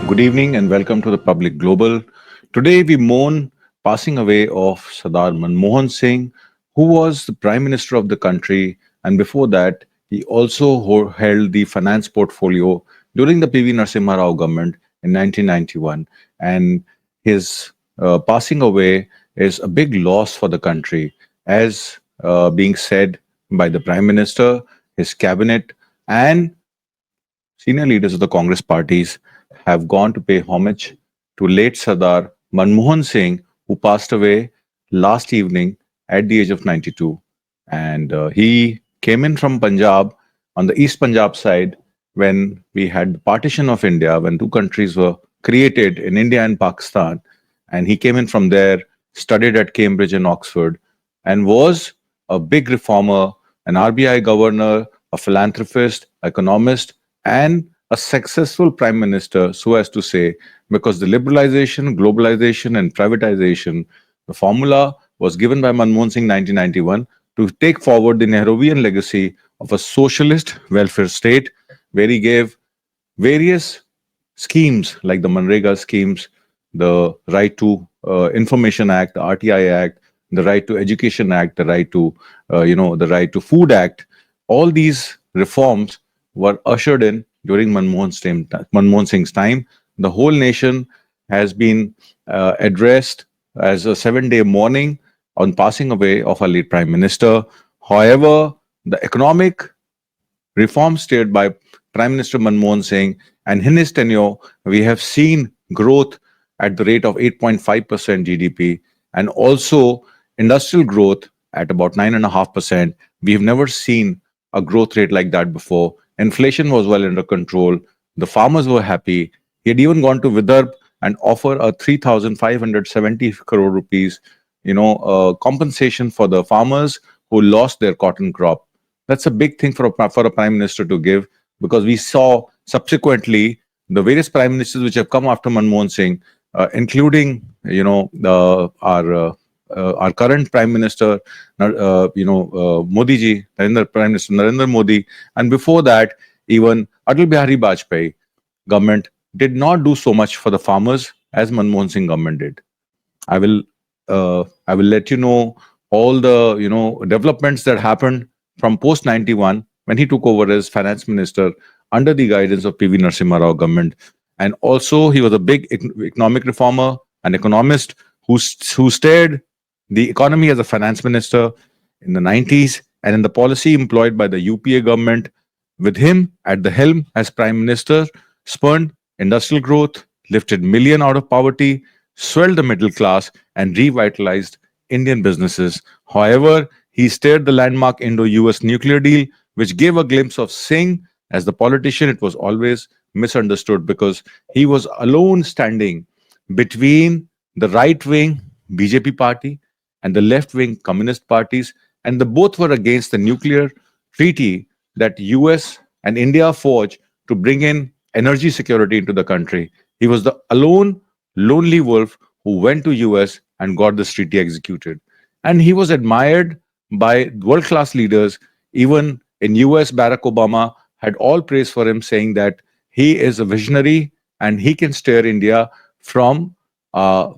Good evening and welcome to the Public Global. Today we mourn passing away of Sardar Manmohan Singh, who was the Prime Minister of the country, and before that he also held the finance portfolio during the PV Narasimha Rao government in 1991. And his passing away is a big loss for the country, as being said by the Prime Minister, his cabinet, and senior leaders of the Congress parties have gone to pay homage to late Sardar Manmohan Singh, who passed away last evening at the age of 92. And he came in from Punjab on the East Punjab side when we had the partition of India, when two countries were created in India and Pakistan. And he came in from there, studied at Cambridge and Oxford, and was a big reformer, an RBI governor, a philanthropist, economist, and a successful prime minister, so as to say, because the liberalization, globalization, and privatization, the formula was given by Manmohan Singh 1991 to take forward the Nehruvian legacy of a socialist welfare state, where he gave various schemes like the Manrega schemes, the Right to Information Act, the RTI Act, the Right to Education Act, the the Right to Food Act. All these reforms were ushered in during Manmohan Singh's time. The whole nation has been addressed as a 7 day mourning on passing away of our late Prime Minister. However, the economic reforms steered by Prime Minister Manmohan Singh, and in his tenure, we have seen growth at the rate of 8.5% GDP, and also industrial growth at about 9.5%. We have never seen a growth rate like that before. Inflation was well under control. The farmers were happy. He had even gone to Vidarbh and offer a 3,570 crore rupees, compensation for the farmers who lost their cotton crop. That's a big thing for a prime minister to give, because we saw subsequently the various prime ministers which have come after Manmohan Singh, including our current prime minister, Modi ji, Prime Minister Narendra Modi, and before that even Atal Bihari Vajpayee government did not do so much for the farmers as Manmohan Singh government did. I will let you know all the developments that happened from post 91 when he took over as finance minister under the guidance of PV Narasimha Rao government. And also he was a big economic reformer, an economist who steered the economy as a finance minister in the 90s, and in the policy employed by the UPA government with him at the helm as prime minister, spurred industrial growth, lifted million out of poverty, swelled the middle class, and revitalized Indian businesses. However, he steered the landmark Indo-US nuclear deal, which gave a glimpse of Singh as the politician. It was always misunderstood because he was alone standing between the right wing BJP party and the left wing communist parties, and the both were against the nuclear treaty that US and India forged to bring in energy security into the country. He was the alone lonely wolf who went to US and got this treaty executed. And he was admired by world class leaders. Even in US, Barack Obama had all praise for him, saying that he is a visionary and he can steer India from a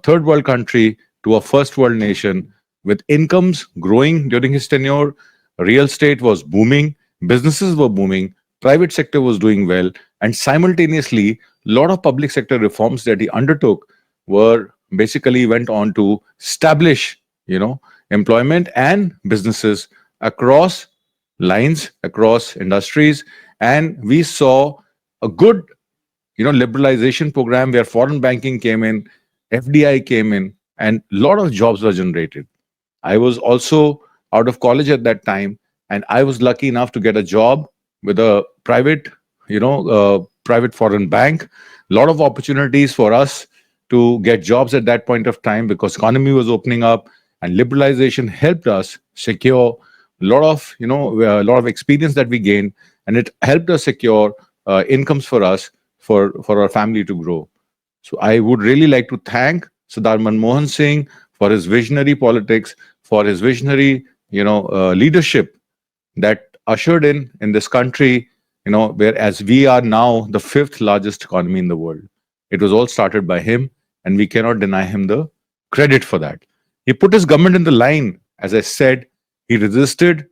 third world country to a first world nation, with incomes growing during his tenure. Real estate was booming, businesses were booming, private sector was doing well, and simultaneously, a lot of public sector reforms that he undertook were basically went on to establish, employment and businesses across lines, across industries. And we saw a good, liberalization program where foreign banking came in, FDI came in, and a lot of jobs were generated. I was also out of college at that time, and I was lucky enough to get a job with a private foreign bank. A lot of opportunities for us to get jobs at that point of time because economy was opening up, and liberalization helped us secure a lot of experience that we gained, and it helped us secure incomes for us for our family to grow. So I would really like to thank Sardar Manmohan Singh for his visionary politics, for his visionary, leadership that ushered in this country whereas we are now the fifth largest economy in the world. It was all started by him, and we cannot deny him the credit for that. He put his government in the line. As I said, he resisted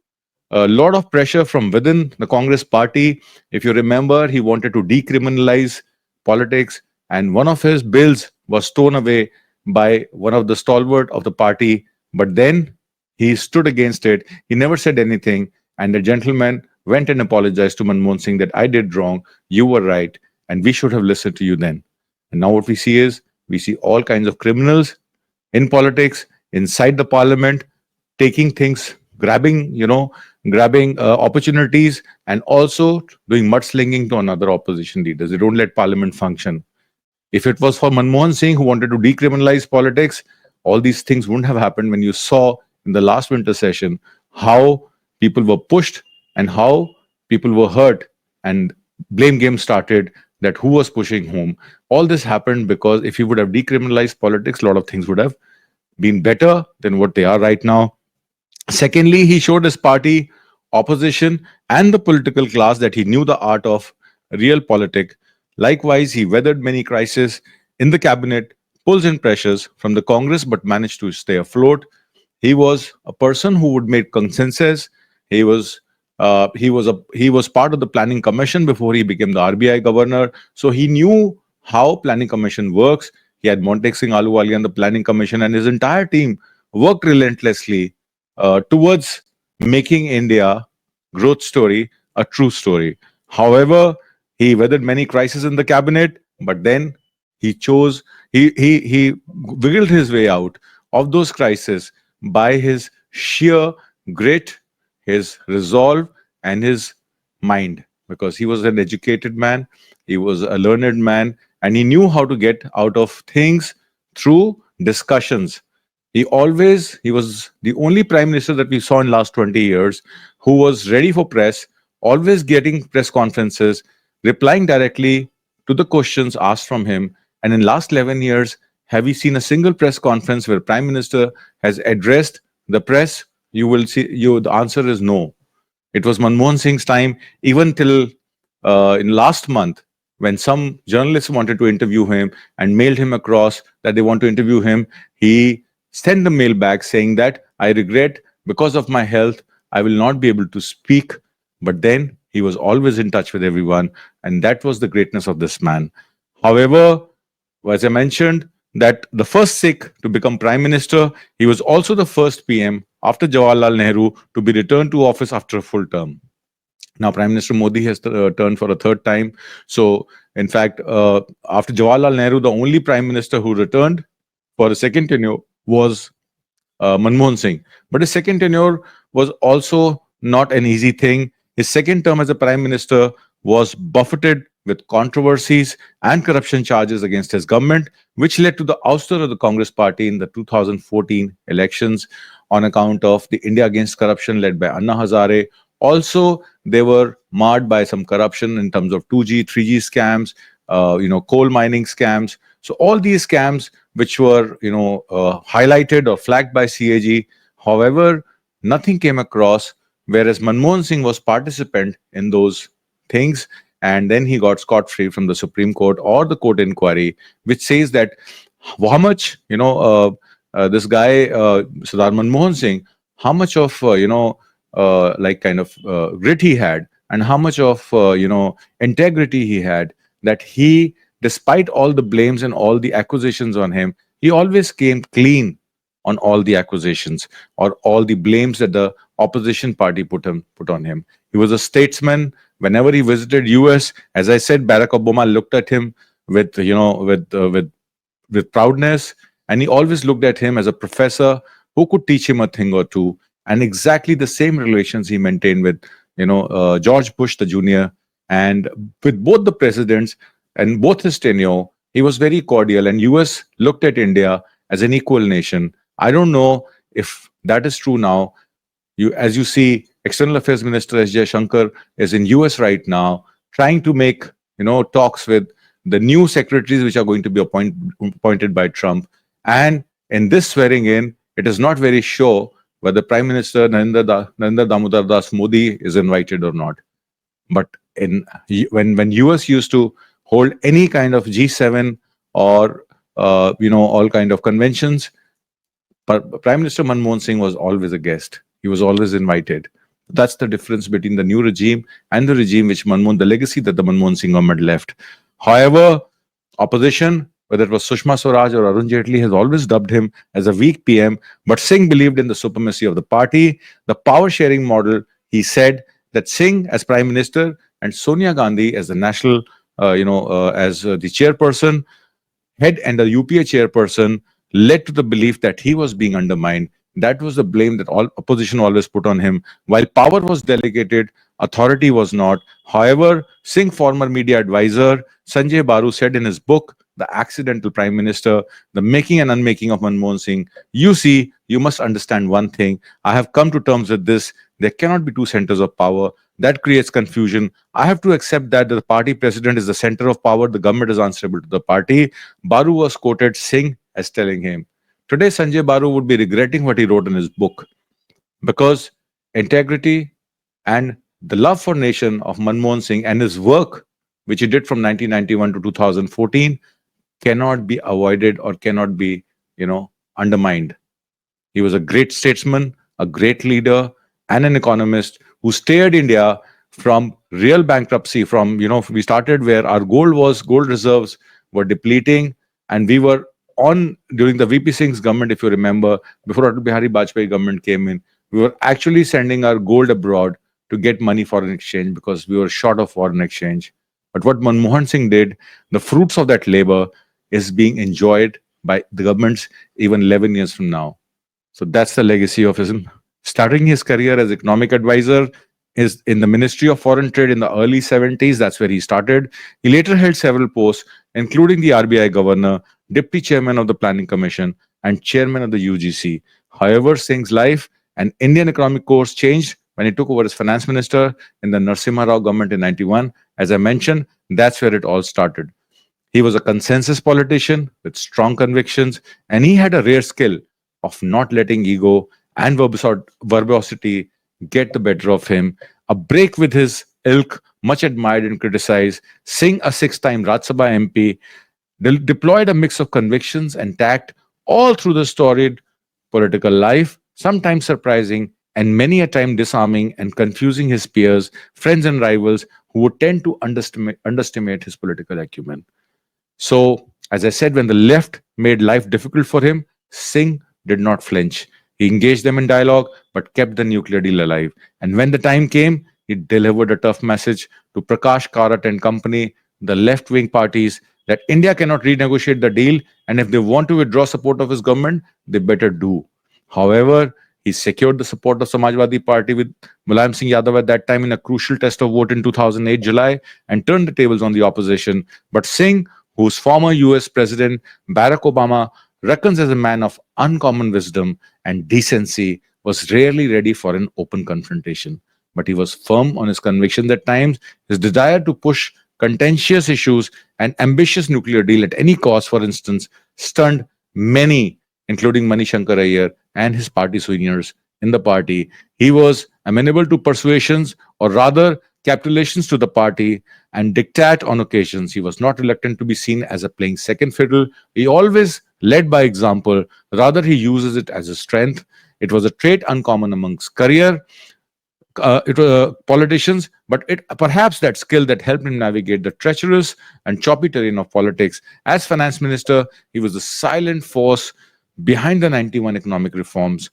a lot of pressure from within the Congress party. If you remember, he wanted to decriminalize politics, and one of his bills was torn away by one of the stalwart of the party. But then he stood against it. He never said anything, and the gentleman went and apologized to Manmohan Singh that I did wrong, you were right, and we should have listened to you then. And now what we see is we see all kinds of criminals in politics, inside the parliament, taking things, grabbing opportunities, and also doing mudslinging to another opposition leaders. They don't let parliament function. If it was for Manmohan Singh, who wanted to decriminalize politics, all these things wouldn't have happened. When you saw in the last winter session how people were pushed and how people were hurt, and blame game started, that who was pushing whom. All this happened because if he would have decriminalized politics, a lot of things would have been better than what they are right now. Secondly, he showed his party, opposition, and the political class that he knew the art of real politic. Likewise, he weathered many crises in the cabinet, pulls and pressures from the Congress, but managed to stay afloat. He was a person who would make consensus. He was part of the planning commission before he became the RBI governor. So he knew how planning commission works. He had Montek Singh Ahluwalia on the planning commission, and his entire team worked relentlessly towards making India growth story a true story. However, he weathered many crises in the cabinet, but then he chose he wiggled his way out of those crises by his sheer grit, his resolve, and his mind. Because he was an educated man, he was a learned man, and he knew how to get out of things through discussions. He was the only prime minister that we saw in last 20 years who was ready for press, always getting press conferences, replying directly to the questions asked from him. And in last 11 years, have we seen a single press conference where prime minister has addressed the press? You will see, the answer is no. It was Manmohan Singh's time, even till in last month, when some journalists wanted to interview him and mailed him across that they want to interview him, he sent the mail back saying that I regret, because of my health, I will not be able to speak. But then he was always in touch with everyone, and that was the greatness of this man. However, as I mentioned, that the first Sikh to become prime minister, he was also the first PM after Jawaharlal Nehru to be returned to office after a full term. Now, Prime Minister Modi has turned for a third time. So, in fact, after Jawaharlal Nehru, the only prime minister who returned for a second tenure was Manmohan Singh. But his second tenure was also not an easy thing. His second term as a prime minister was buffeted with controversies and corruption charges against his government, which led to the ouster of the Congress party in the 2014 elections on account of the India Against Corruption led by Anna Hazare. Also, they were marred by some corruption in terms of 2G, 3G scams, coal mining scams. So all these scams which were, highlighted or flagged by CAG. However, nothing came across, whereas Manmohan Singh was participant in those things, and then he got scot-free from the Supreme Court or the court inquiry, which says that how much, this guy, Sardar Manmohan Singh, how much of, grit he had, and how much of, integrity he had, that he, despite all the blames and all the accusations on him, he always came clean on all the accusations or all the blames that the opposition party put on him. He was a statesman. Whenever he visited US, as I said, Barack Obama looked at him with proudness, and he always looked at him as a professor who could teach him a thing or two. And exactly the same relations he maintained with George Bush the Junior, and with both the presidents and both his tenure, he was very cordial. And US looked at India as an equal nation. I don't know if that is true now. As you see, External Affairs Minister S. Shankar is in US right now, trying to make talks with the new secretaries which are going to be appointed by Trump. And in this swearing in, it is not very sure whether Prime Minister Narendra Damodar Das Modi is invited or not. But in when US used to hold any kind of G7 or all kind of conventions, Prime Minister Manmohan Singh was always a guest. He was always invited. That's the difference between the new regime and the regime the legacy that the Manmohan Singh government left. However, opposition, whether it was Sushma Swaraj or Arun Jaitley, has always dubbed him as a weak PM. But Singh believed in the supremacy of the party, the power sharing model. He said that Singh as Prime Minister and Sonia Gandhi as the national, as the chairperson, head and the UPA chairperson led to the belief that he was being undermined. That was the blame that all opposition always put on him. While power was delegated, authority was not. However, Singh former media advisor Sanjay Baru said in his book, The Accidental Prime Minister, The Making and Unmaking of Manmohan Singh, you see, you must understand one thing. I have come to terms with this. There cannot be two centers of power. That creates confusion. I have to accept that the party president is the center of power. The government is answerable to the party. Baru was quoted Singh as telling him. Today, Sanjay Baru would be regretting what he wrote in his book because integrity and the love for nation of Manmohan Singh and his work, which he did from 1991 to 2014, cannot be avoided or cannot be, undermined. He was a great statesman, a great leader, and an economist who steered India from real bankruptcy. We started where our gold reserves were depleting, and we were on during the VP Singh's government, if you remember, before Atal Bihari Vajpayee government came in, we were actually sending our gold abroad to get money foreign exchange because we were short of foreign exchange. But what Manmohan Singh did, the fruits of that labor is being enjoyed by the governments even 11 years from now. So that's the legacy of him. Starting his career as economic advisor is in the Ministry of Foreign Trade in the early 70s. That's where he started. He later held several posts, including the RBI governor, deputy chairman of the Planning Commission, and chairman of the UGC. However, Singh's life and Indian economic course changed when he took over as finance minister in the Narasimha Rao government in 91. As I mentioned, that's where it all started. He was a consensus politician with strong convictions, and he had a rare skill of not letting ego and verbosity get the better of him. A break with his ilk, much admired and criticized. Singh, a six-time Rajya Sabha MP, deployed a mix of convictions and tact all through the storied political life, sometimes surprising and many a time disarming and confusing his peers, friends and rivals who would tend to underestimate his political acumen. So, as I said, when the left made life difficult for him, Singh did not flinch. He engaged them in dialogue, but kept the nuclear deal alive. And when the time came, he delivered a tough message to Prakash Karat and company, the left-wing parties, that India cannot renegotiate the deal, and if they want to withdraw support of his government, they better do. However, he secured the support of Samajwadi Party with Mulayam Singh Yadav at that time in a crucial test of vote in 2008 July and turned the tables on the opposition. But Singh, whose former US President Barack Obama reckons as a man of uncommon wisdom and decency, was rarely ready for an open confrontation. But he was firm on his convictions at times. His desire to push contentious issues and ambitious nuclear deal at any cost, for instance, stunned many, including Mani Shankar Iyer and his party seniors in the party. He was amenable to persuasions, or rather capitulations to the party and diktat on occasions. He was not reluctant to be seen as a playing second fiddle. He always led by example. Rather, he uses it as a strength. It was a trait uncommon amongst politicians, but it perhaps that skill that helped him navigate the treacherous and choppy terrain of politics. As finance minister, he was the silent force behind the 91 economic reforms.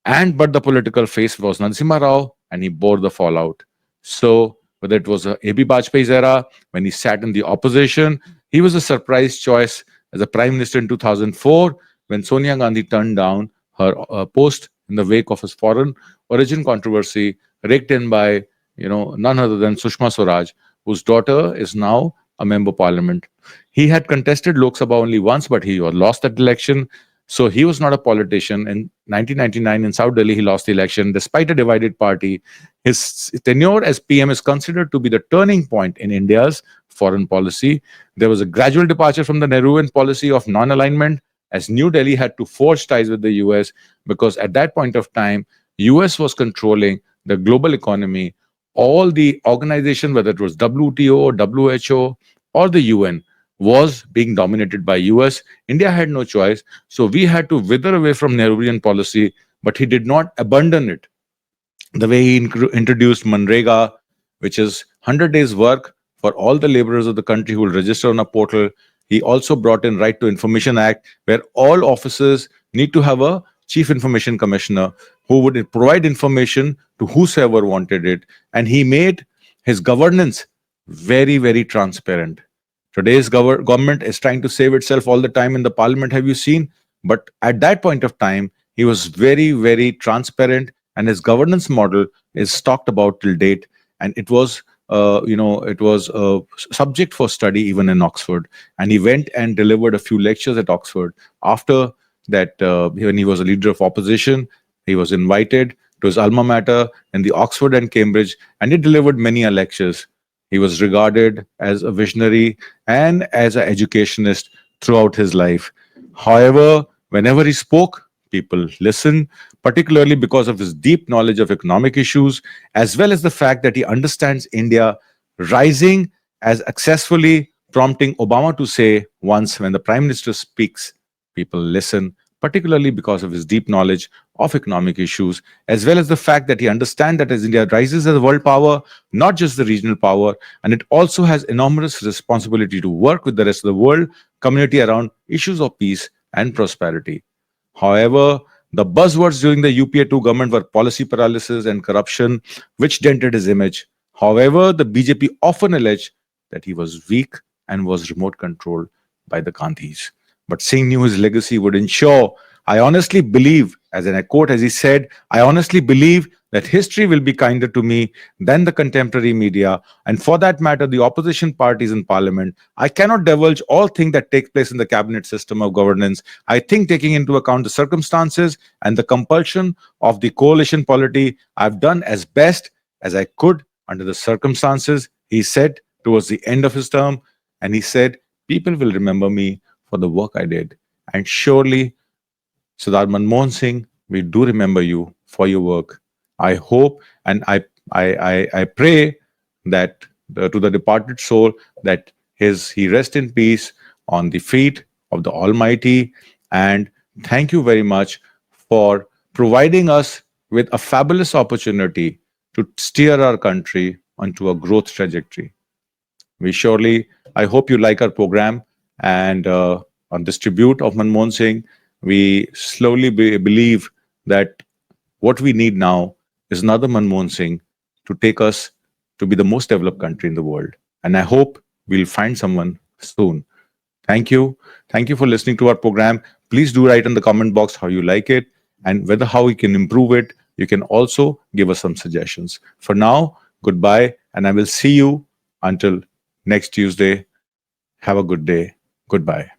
But the political face was Narasimha Rao, and he bore the fallout. So whether it was A.B. Vajpayee's era, when he sat in the opposition, he was a surprise choice as a prime minister in 2004, when Sonia Gandhi turned down her post in the wake of his foreign origin controversy, raked in by none other than Sushma Swaraj, whose daughter is now a member of parliament. He had contested Lok Sabha only once, but he lost that election. So he was not a politician. In 1999 in South Delhi, he lost the election despite a divided party. His tenure as PM is considered to be the turning point in India's foreign policy. There was a gradual departure from the Nehruvian policy of non-alignment, as New Delhi had to forge ties with the US, because at that point of time, US was controlling the global economy. all the organization, whether it was WTO, WHO, or the UN, was being dominated by US. India had no choice, so we had to wither away from Nehruvian policy, but he did not abandon it. The way he introduced Manrega, which is 100 days work for all the laborers of the country who will register on a portal. He also brought in Right to Information Act, where all officers need to have a chief information commissioner who would provide information to whosoever wanted it. And he made his governance very, very transparent. Today's government is trying to save itself all the time in the parliament, have you seen? But at that point of time, he was very, very transparent, and his governance model is talked about till date. And it was, it was a subject for study even in Oxford. And he went and delivered a few lectures at Oxford. After that, when he was a leader of opposition, he was invited to his alma mater in the Oxford and Cambridge, and he delivered many lectures. He was regarded as a visionary and as an educationist throughout his life. However, whenever he spoke, people listened, particularly because of his deep knowledge of economic issues, as well as the fact that he understands India rising as successfully, prompting Obama to say once, when the Prime Minister speaks, people listen, particularly because of his deep knowledge of economic issues, as well as the fact that he understands that as India rises as a world power, not just the regional power, and it also has enormous responsibility to work with the rest of the world community around issues of peace and prosperity. However, the buzzwords during the UPA 2 government were policy paralysis and corruption, which dented his image. However, the BJP often alleged that he was weak and was remote controlled by the Gandhis. But Singh knew his legacy would ensure. I honestly believe, as in a quote, as he said, I honestly believe that history will be kinder to me than the contemporary media, and for that matter, the opposition parties in parliament. I cannot divulge all things that take place in the cabinet system of governance. I think, taking into account the circumstances and the compulsion of the coalition polity, I've done as best as I could under the circumstances, he said towards the end of his term. And he said, people will remember me for the work I did. And surely, Sardar Manmohan Singh, we do remember you for your work. I hope and I pray that to the departed soul that he rest in peace on the feet of the Almighty. And thank you very much for providing us with a fabulous opportunity to steer our country onto a growth trajectory. We surely, I hope you like our program, and on this tribute of Manmohan Singh, we slowly believe that what we need now is another Manmohan Singh to take us to be the most developed country in the world. And I hope we'll find someone soon. Thank you. Thank you for listening to our program. Please do write in the comment box how you like it and whether how we can improve it. You can also give us some suggestions. For now, goodbye, and I will see you until next Tuesday. Have a good day. Goodbye.